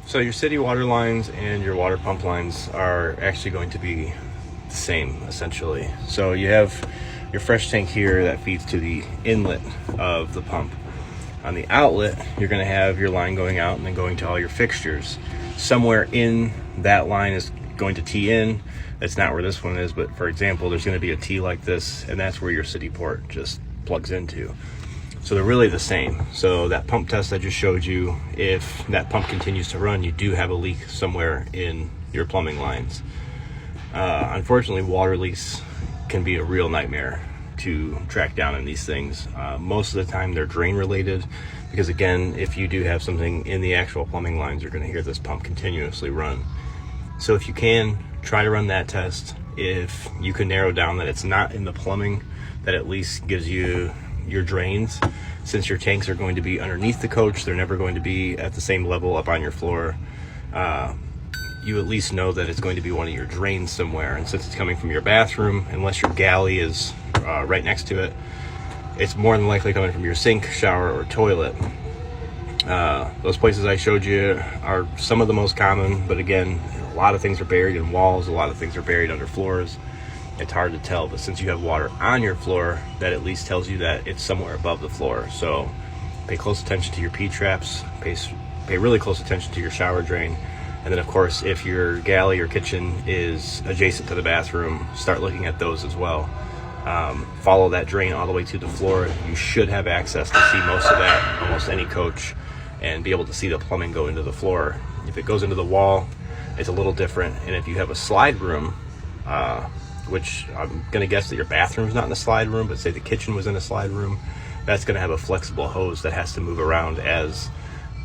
So your city water lines and your water pump lines are actually going to be the same, essentially. So you have your fresh tank here that feeds to the inlet of the pump. On the outlet, you're going to have your line going out and then going to all your fixtures. Somewhere in that line is going to tee in. That's not where this one is, but for example, there's going to be a tee like this, and that's where your city port just plugs into. So they're really the same. So that pump test I just showed you, if that pump continues to run, you do have a leak somewhere in your plumbing lines. Unfortunately, water leaks can be a real nightmare to track down in these things. Most of the time they're drain related, because again, if you do have something in the actual plumbing lines, you're going to hear this pump continuously run. So if you can, try to run that test. If you can narrow down that it's not in the plumbing, that at least gives you your drains. Since your tanks are going to be underneath the coach, they're never going to be at the same level up on your floor. You at least know that it's going to be one of your drains somewhere. And since it's coming from your bathroom, unless your galley is right next to it, it's more than likely coming from your sink, shower, or toilet. Those places I showed you are some of the most common, but again, a lot of things are buried in walls, a lot of things are buried under floors. It's hard to tell, but since you have water on your floor, that at least tells you that it's somewhere above the floor. So pay close attention to your P-traps, pay really close attention to your shower drain, and then of course, if your galley or kitchen is adjacent to the bathroom, start looking at those as well. Follow that drain all the way to the floor. You should have access to see most of that, almost any coach, and be able to see the plumbing go into the floor. If it goes into the wall, it's a little different. And if you have a slide room, which I'm gonna guess that your bathroom's not in the slide room, but say the kitchen was in a slide room, that's gonna have a flexible hose that has to move around as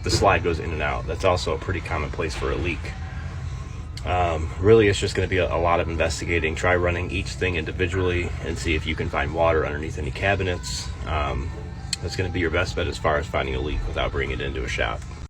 the slide goes in and out. That's also a pretty common place for a leak. Really, it's just going to be a lot of investigating. Try running each thing individually and see if you can find water underneath any cabinets. That's going to be your best bet as far as finding a leak without bringing it into a shop.